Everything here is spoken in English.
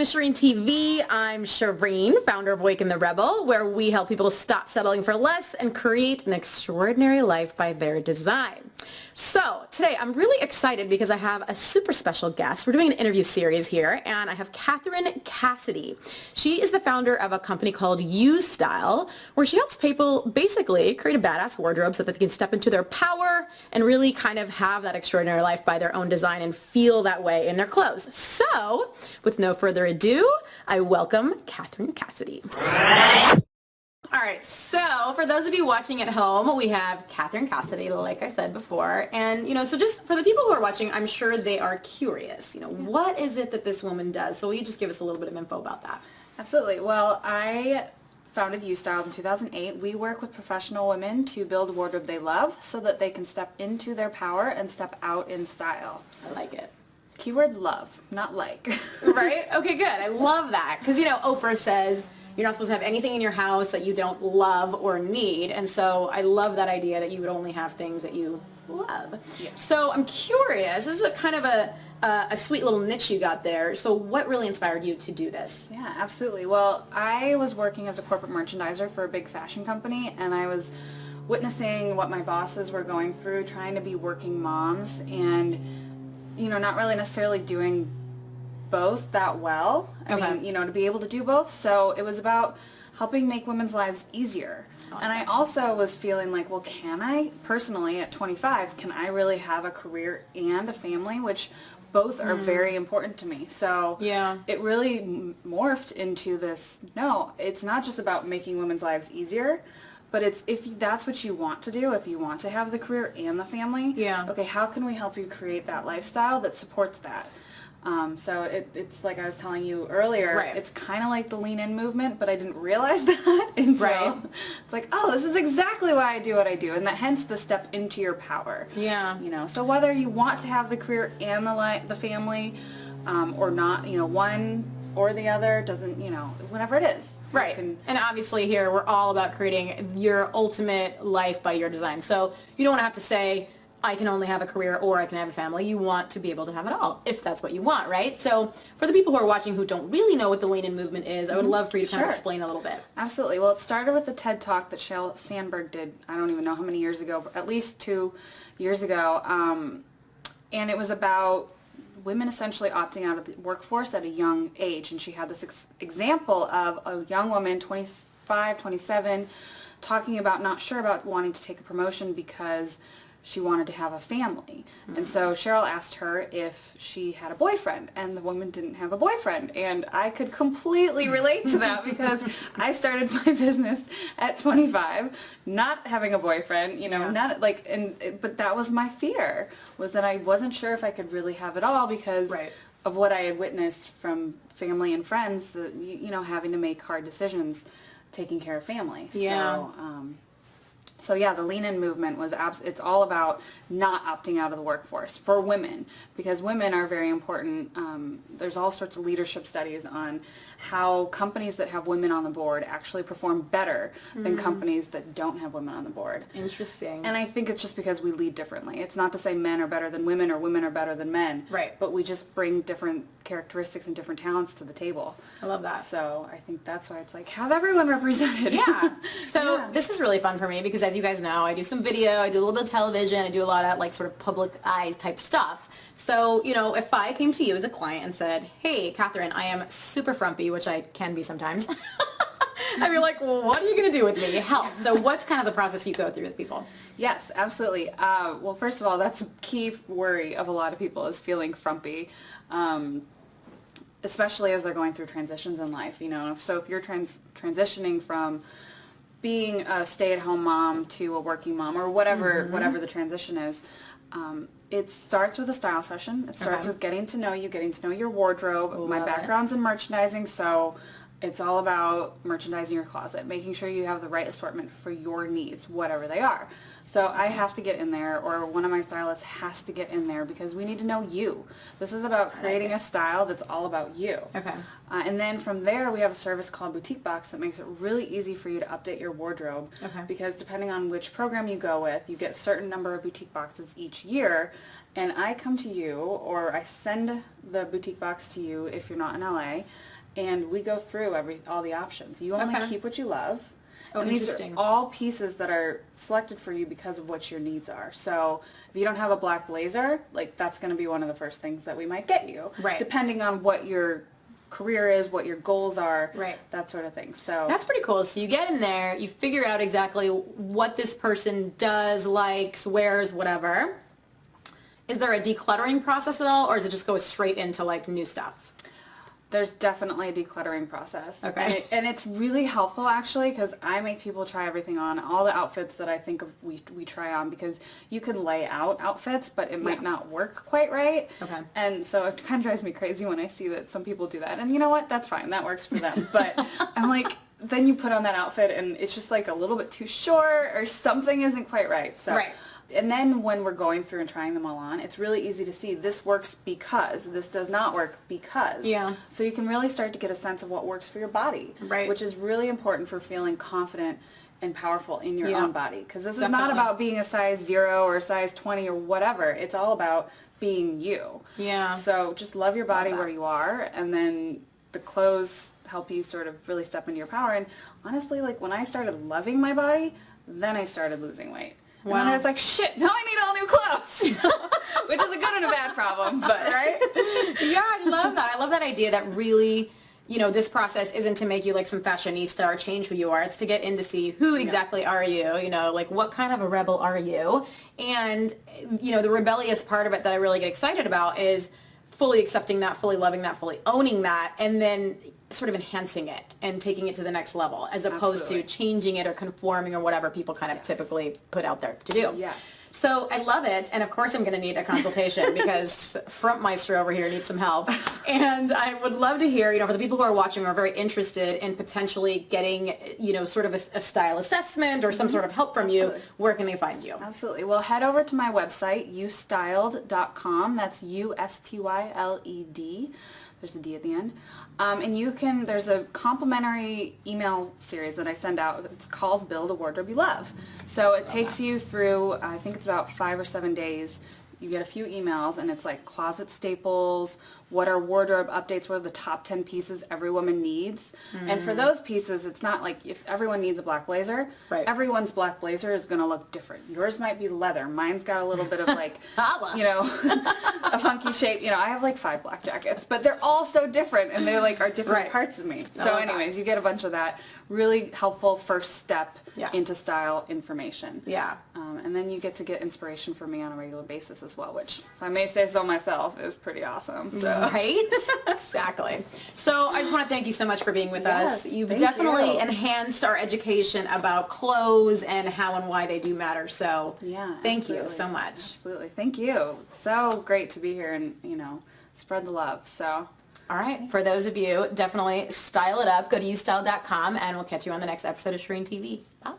Shereen TV. I'm Shereen, founder of Awaken the Rebel, where we help people to stop settling for less and create an extraordinary life by their design. So today I'm really excited because I have a super special guest. We're doing an interview series here, and I have Catherine Cassidy. She is the founder of a company called U-Style, where she helps people basically create a badass wardrobe so that they can step into their power and really kind of have that extraordinary life by their own design and feel that way in their clothes. So with no further ado, I welcome Catherine Cassidy. All right, so for those of you watching at home, we have Catherine Cassidy, like I said before, and so just for the people who are watching, I'm sure they are curious. What is it that this woman does? So will you just give us a little bit of info about that? Absolutely. Well, I founded U-Style in 2008. We work with professional women to build a wardrobe they love so that they can step into their power and step out in style. I like it. Keyword love, not like. Right? Okay, good. I love that. Because, Oprah says you're not supposed to have anything in your house that you don't love or need. And so I love that idea that you would only have things that you love. Yeah. So I'm curious. This is a kind of a sweet little niche you got there. So what really inspired you to do this? Yeah, absolutely. Well, I was working as a corporate merchandiser for a big fashion company, and I was witnessing what my bosses were going through, trying to be working moms, and not really necessarily doing both that well. I mean, to be able to do both. So it was about helping make women's lives easier. And I also was feeling like, well, can I personally at 25, can I really have a career and a family, which both are very important to me. So it really morphed into this, no, it's not just about making women's lives easier, but it's if that's what you want to do, if you want to have the career and the family, okay, how can we help you create that lifestyle that supports that? So it's like I was telling you earlier, it's kind of like the lean in movement, but I didn't realize that until it's like, oh, this is exactly why I do what I do, and that hence the step into your power. So whether you want to have the career and the family, or not, one or the other, doesn't, whatever it is. And obviously here we're all about creating your ultimate life by your design. So you don't want to have to say, I can only have a career or I can have a family. You want to be able to have it all, if that's what you want, right? So for the people who are watching who don't really know what the lean-in movement is, I would love for you to kind of explain a little bit. Absolutely. Well, it started with the TED Talk that Sheryl Sandberg did, I don't even know how many years ago, at least 2 years ago, and it was about women essentially opting out of the workforce at a young age, and she had this example of a young woman, 25, 27, talking about not sure about wanting to take a promotion because she wanted to have a family. And so Sheryl asked her if she had a boyfriend, and the woman didn't have a boyfriend. And I could completely relate to that because I started my business at 25, not having a boyfriend, not like, but that was my fear, was that I wasn't sure if I could really have it all because of what I had witnessed from family and friends, having to make hard decisions, taking care of family. So yeah, the lean-in movement was it's all about not opting out of the workforce for women, because women are very important. There's all sorts of leadership studies on how companies that have women on the board actually perform better than companies that don't have women on the board. Interesting. And I think it's just because we lead differently. It's not to say men are better than women or women are better than men. But we just bring different characteristics and different talents to the table. I love that. So I think that's why it's like, have everyone represented. So this is really fun for me because as you guys know, I do some video, I do a little bit of television, I do a lot of like sort of public eye type stuff. So, if I came to you as a client and said, hey, Catherine, I am super frumpy, which I can be sometimes, I'd be like, well, what are you going to do with me? Help. So what's kind of the process you go through with people? Yes, absolutely. Well, first of all, that's a key worry of a lot of people is feeling frumpy. Especially as they're going through transitions in life, So if you're transitioning from being a stay-at-home mom to a working mom or whatever the transition is, it starts with a style session. It starts with getting to know you, getting to know your wardrobe. My background's in merchandising, so it's all about merchandising your closet, making sure you have the right assortment for your needs, whatever they are. So I have to get in there, or one of my stylists has to get in there, because we need to know you. This is about creating a style that's all about you. And then from there, we have a service called Boutique Box that makes it really easy for you to update your wardrobe. Because depending on which program you go with, you get a certain number of boutique boxes each year. And I come to you, or I send the boutique box to you if you're not in LA, and we go through all the options. You only keep what you love. Oh, and these are interesting. all pieces that are selected for you because of what your needs are. So if you don't have a black blazer, like that's going to be one of the first things that we might get you. Right. Depending on what your career is, what your goals are, right, that sort of thing. So that's pretty cool. So you get in there, you figure out exactly what this person does, likes, wears, whatever. Is there a decluttering process at all, or does it just go straight into like new stuff? There's definitely a decluttering process. Okay. And it's really helpful actually, because I make people try everything on, all the outfits that I think of we try on, because you can lay out outfits, but it might not work quite right. Okay. And so it kind of drives me crazy when I see that some people do that. And you know what? That's fine. That works for them. But I'm like, then you put on that outfit and it's just like a little bit too short or something isn't quite right. So. Right. And then when we're going through and trying them all on, it's really easy to see this works because, this does not work because. Yeah. So you can really start to get a sense of what works for your body. Right. Which is really important for feeling confident and powerful in your own body. Because this is not Definitely. about being a size 0 or a size 20 or whatever. It's all about being you. Yeah. So just love your body where you are, and then the clothes help you sort of really step into your power. And honestly, like when I started loving my body, then I started losing weight. And then I was like, shit, now I need all new clothes. Which is a good and a bad problem, but right? Yeah, I love that. I love that idea that really, you know, this process isn't to make you like some fashionista or change who you are. It's to get in to see who exactly are you know, like what kind of a rebel are you? And, you know, the rebellious part of it that I really get excited about is fully accepting that, fully loving that, fully owning that, and then sort of enhancing it and taking it to the next level, as opposed to changing it or conforming or whatever people kind of typically put out there to do. Yes. So I love it, and of course I'm going to need a consultation because Frumpmeister over here needs some help. And I would love to hear, you know, for the people who are watching who are very interested in potentially getting, you know, sort of a style assessment or some sort of help from you, where can they find you? Absolutely. Well, head over to my website, youstyled.com. That's USTYLED. There's a D at the end. And there's a complimentary email series that I send out. It's called Build a Wardrobe You Love. So it takes you through, I think it's about 5 or 7 days. You get a few emails, and it's like closet staples, what are wardrobe updates, what are the top 10 pieces every woman needs. And for those pieces, it's not like if everyone needs a black blazer, everyone's black blazer is going to look different. Yours might be leather. Mine's got a little bit of like, you know, a funky shape. You know, I have like 5 black jackets, but they're all so different, and they like are different parts of me. So anyways, you get a bunch of that. Really helpful first step into style information. Yeah. And then you get to get inspiration from me on a regular basis as well, which, if I may say so myself, is pretty awesome. So. Right? Exactly. So I just want to thank you so much for being with us. You've definitely enhanced our education about clothes and how and why they do matter. So thank you so much. Absolutely. Thank you. So great to be here and, you know, spread the love. So. All right. For those of you, definitely style it up. Go to youstyle.com, and we'll catch you on the next episode of Shereen TV. Bye.